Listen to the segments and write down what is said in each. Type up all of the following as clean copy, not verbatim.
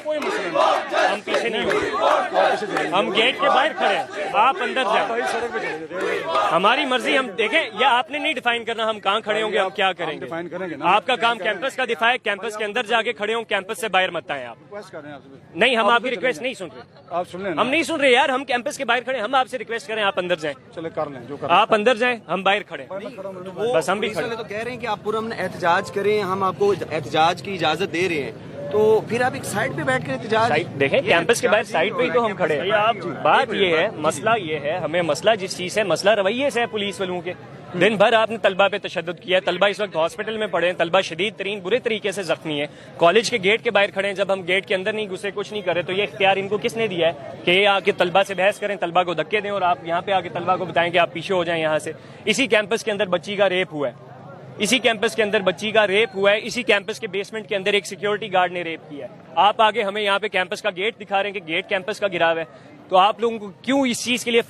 کوئی مسئلہ نہیں, ہم پیچھے نہیں ہوتے, ہم گیٹ کے باہر کھڑے ہیں, آپ اندر جائیں, ہماری مرضی, ہم دیکھیں, یا آپ نے نہیں ڈیفائن کرنا ہم کہاں کھڑے ہوں گے, ہم کیا کریں گے. آپ کا کام کیمپس کا دفاع ہے, کیمپس کے اندر جا کے کھڑے ہوں, کیمپس سے باہر مت آئیں آپ. نہیں, ہم آپ کی ریکویسٹ نہیں سن رہے, آپ سن لیں, ہم نہیں سن رہے یار, ہم کیمپس کے باہر کھڑے, ہم آپ سے ریکویسٹ کریں آپ اندر جائیں. چلے کر لیں جو آپ اندر جائیں, ہم باہر کھڑے, بس ہم بھی کھڑے. تو کہہ رہے ہیں کہ آپ پرامن احتجاج کریں, ہم آپ کو احتجاج کی اجازت دے رہے ہیں, تو پھر آپ ایک سائڈ پہ بیٹھ کر احتجاج دیکھیں, کیمپس کے باہر سائڈ پہ ہی تو ہم کھڑے ہیں. بات یہ ہے, مسئلہ یہ ہے, ہمیں مسئلہ جس چیز ہے, مسئلہ رویے سے ہے پولیس والوں کے. دن بھر آپ نے طلبہ پہ تشدد کیا, طلبہ اس وقت ہاسپٹل میں پڑے ہیں, طلبہ شدید ترین برے طریقے سے زخمی ہیں, کالج کے گیٹ کے باہر کھڑے ہیں, جب ہم گیٹ کے اندر نہیں گھسے, کچھ نہیں کرے, تو یہ اختیار ان کو کس نے دیا ہے کہ یہ آ کے طلبہ سے بحث کریں, طلبہ کو دھکے دیں, اور آپ یہاں پہ آ کے طلبہ کو بتائیں کہ آپ پیچھے ہو جائیں یہاں سے. اسی کیمپس کے اندر بچی کا ریپ ہوا ہے, اسی کیمپس کے اندر بچی کا ریپ ہوا ہے, اسی کیمپس کے بیسمنٹ کے اندر ایک سیکیورٹی گارڈ نے ریپ کیا ہے. آپ آگے ہمیں یہاں پہ کیمپس کا گیٹ دکھا رہے ہیں کہ گیٹ کیمپس کا گرا ہوا ہے, تو آپ لوگوں کو کیوں اس چیز کے لیے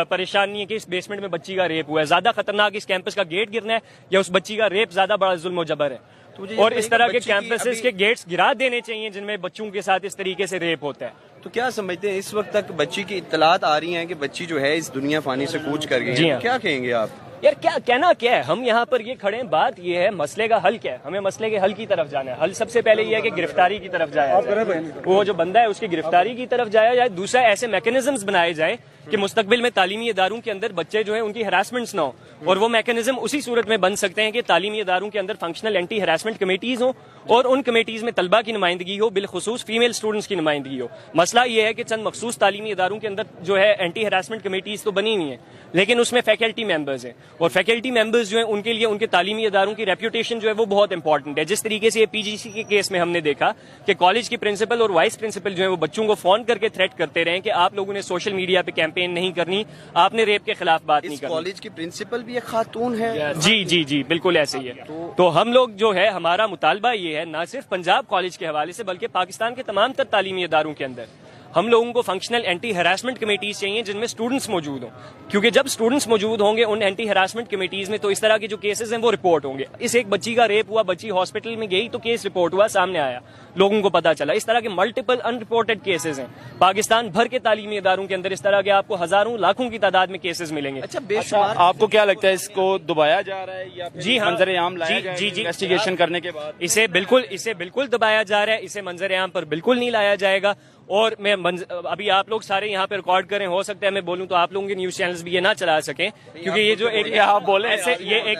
پریشان نہیں ہے کہ اس بیسمنٹ میں بچی کا ریپ ہوا ہے؟ زیادہ خطرناک اس کیمپس کا گیٹ گرنا ہے یا اس بچی کا ریپ زیادہ بڑا ظلم و جبر ہے؟ اور اس طرح کے کیمپسز کے گیٹس گرا دینے چاہیے جن میں بچوں کے ساتھ اس طریقے سے ریپ ہوتا ہے. تو کیا سمجھتے ہیں, اس وقت تک بچی کی اطلاعات آ رہی ہیں کہ بچی جو ہے اس دنیا فانی سے کوچ کر گئی ہے, کیا کہیں گے آپ؟ یار کیا کہنا کیا ہے, ہم یہاں پر یہ کھڑے ہیں, بات یہ ہے مسئلے کا حل کیا ہے, ہمیں مسئلے کے حل کی طرف جانا ہے. حل سب سے پہلے یہ ہے کہ گرفتاری کی طرف جایا جائے, وہ جو بندہ ہے اس کی گرفتاری کی طرف جایا جائے. دوسرا, ایسے میکینزمز بنائے جائیں کہ مستقبل میں تعلیمی اداروں کے اندر بچے جو ہیں ان کی ہراسمنٹس نہ ہوں, اور وہ میکینزم اسی صورت میں بن سکتے ہیں کہ تعلیمی اداروں کے اندر فنکشنل اینٹی ہراسمنٹ کمیٹیز ہوں, اور ان کمیٹیز میں طلبہ کی نمائندگی ہو, بالخصوص فیمیل اسٹوڈنٹس کی نمائندگی ہو. مسئلہ یہ ہے کہ چند مخصوص تعلیمی اداروں کے اندر جو ہے اینٹی ہراسمنٹ کمیٹیز تو بنی ہوئی ہیں, لیکن اس میں فیکلٹی ممبرز ہیں, اور فیکلٹی ممبرز جو ہیں ان کے لیے ان کے تعلیمی اداروں کی ریپوٹیشن جو ہے وہ بہت امپورٹنٹ ہے. جس طریقے سے یہ پی جی سی کے کیس میں ہم نے دیکھا کہ کالج کی پرنسپل اور وائس پرنسپل جو ہے وہ بچوں کو فون کر کے تھریٹ کرتے رہے کہ آپ لوگوں نے سوشل میڈیا پہ کیمپین نہیں کرنی, آپ نے ریپ کے خلاف بات نہیں کرنی. کالج کی پرنسپل بھی ایک خاتون ہے. جی بالکل ایسے ہی ہے. تو ہم لوگ جو ہے, ہمارا مطالبہ یہ ہے, نہ صرف پنجاب کالج کے حوالے سے بلکہ پاکستان کے تمام تر تعلیمی اداروں کے اندر ہم لوگوں کو فنکشنل اینٹی ہراسمنٹ کمیٹیز چاہیے جن میں اسٹوڈنٹس موجود ہوں, کیونکہ جب اسٹوڈنٹس موجود ہوں گے ان اینٹی ہراسمنٹ کمیٹیز میں تو اس طرح کے جو کیسز ہیں وہ رپورٹ ہوں گے. اس ایک بچی کا ریپ ہوا, بچی ہاسپٹل میں گئی تو کیس رپورٹ ہوا, سامنے آیا, لوگوں کو پتا چلا. اس طرح کے ملٹیپل ان رپورٹڈ کیسز ہیں پاکستان بھر کے تعلیمی اداروں کے اندر. اس طرح کے آپ کو ہزاروں لاکھوں کی تعداد میں کیسز ملیں گے. اچھا, آپ کو کیا لگتا ہے اس کو دبایا جا رہا ہے یا جی ہاں, منظر عام لایا جائے گا انویسٹیگیشن کرنے کے بعد؟ اسے بالکل دبایا جا رہا ہے, اسے منظر عام پر بالکل نہیں لایا جائے گا. اور میں ابھی آپ لوگ سارے یہاں پہ ریکارڈ کریں, ہو سکتا ہے میں بولوں تو آپ لوگوں کے نیوز چینلز بھی یہ نہ چلا سکیں, کیونکہ یہ جو ایک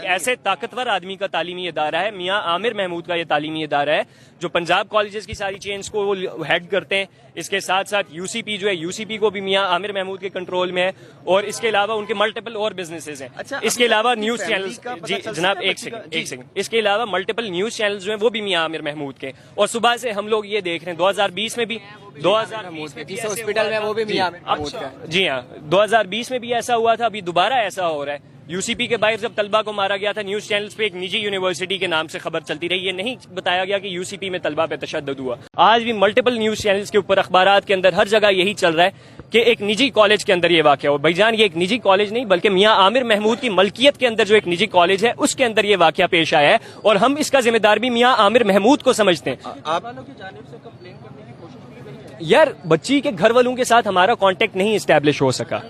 ایسے طاقتور آدمی کا تعلیمی ادارہ ہے, میاں عامر محمود کا یہ تعلیمی ادارہ ہے جو پنجاب کالجز کی ساری چینز کو وہ ہیڈ کرتے ہیں. اس کے ساتھ ساتھ یو سی پی جو ہے, یو سی پی کو بھی میاں عامر محمود کے کنٹرول میں ہے, اور اس کے علاوہ ان کے ملٹیپل اور بزنسز ہیں. اس کے علاوہ نیوز چینلز, جی جناب ایک سیکنڈ, اس کے علاوہ ملٹیپل نیوز چینلز جو ہیں وہ بھی میاں عامر محمود کے. اور صبح سے ہم لوگ یہ دیکھ رہے ہیں 2020 میں بھی, 2020 ہاسپٹل میں وہ بھی میاں محمود کا, جی ہاں 2020 میں بھی ایسا ہوا تھا, ابھی دوبارہ ایسا ہو رہا ہے. یو سی پی کے باہر جب طلبہ کو مارا گیا تھا, نیوز چینلز پہ ایک نجی یونیورسٹی کے نام سے خبر چلتی رہی, یہ نہیں بتایا گیا کہ یو سی پی میں طلبہ پہ تشدد ہوا. آج بھی ملٹیپل نیوز چینلز کے اوپر, اخبارات کے اندر, ہر جگہ یہی چل رہا ہے کہ ایک نجی کالج کے اندر یہ واقعہ ہو. بھائی جان, یہ ایک نجی کالج نہیں بلکہ میاں عامر محمود کی ملکیت کے اندر جو ایک نجی کالج ہے اس کے اندر یہ واقعہ پیش آیا ہے, اور ہم اس کا ذمہ دار بھی میاں عامر محمود کو سمجھتے ہیں. یار بچی کے گھر والوں کے ساتھ ہمارا کانٹیکٹ نہیں اسٹیبلش ہو سکا,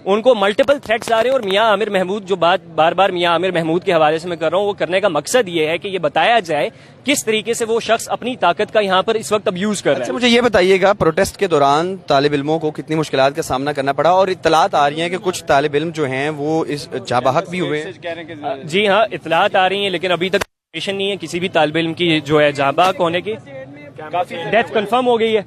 ان کو ملٹیپل تھریٹس آ رہے ہیں, اور میاں عامر محمود جو بات بار بار میاں عامر محمود کے حوالے سے میں کر رہا ہوں, وہ کرنے کا مقصد یہ ہے کہ یہ بتایا جائے کس طریقے سے وہ شخص اپنی طاقت کا یہاں پر اس وقت ابیوز کر رہا ہے. مجھے یہ بتائیے گا, پروٹیسٹ کے دوران طالب علموں کو کتنی مشکلات کا سامنا کرنا پڑا, اور اطلاعات آ رہی ہیں کہ کچھ طالب علم جو ہیں وہ اس جاں بحق بھی ہوئے ہیں؟ جی ہاں, اطلاعات آ رہی ہیں, لیکن ابھی تک نہیں ہے کسی بھی طالب علم کی جو ہے جاں بحق ہونے کی. ڈیتھ کنفرم ہو گئی ہے.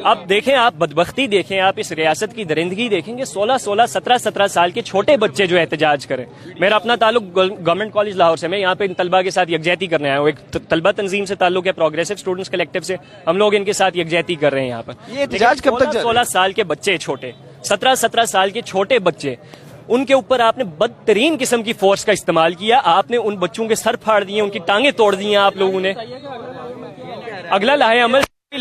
اب دیکھیں آپ بدبختی دیکھیں, آپ اس ریاست کی درندگی دیکھیں گے. 16 17 سال کے چھوٹے بچے جو احتجاج کریں. میرا اپنا تعلق گورنمنٹ کالج لاہور سے, میں یہاں پہ ان طلبہ کے ساتھ یکجہتی کرنے آیا ہوں. ایک طلبہ تنظیم سے تعلق ہے, پروگریسو اسٹوڈنٹس کلیکٹو سے, ہم لوگ ان کے ساتھ یکجہتی کر رہے ہیں یہاں پر. یہ احتجاج کب تک 16 سال کے بچے, چھوٹے 17 سال کے چھوٹے بچے, ان کے اوپر آپ نے بدترین قسم کی فورس کا استعمال کیا. آپ نے ان بچوں کے سر پھاڑ دیے, ان کی ٹانگیں توڑ دی ہیں آپ لوگوں نے. اگلا لاہے عمل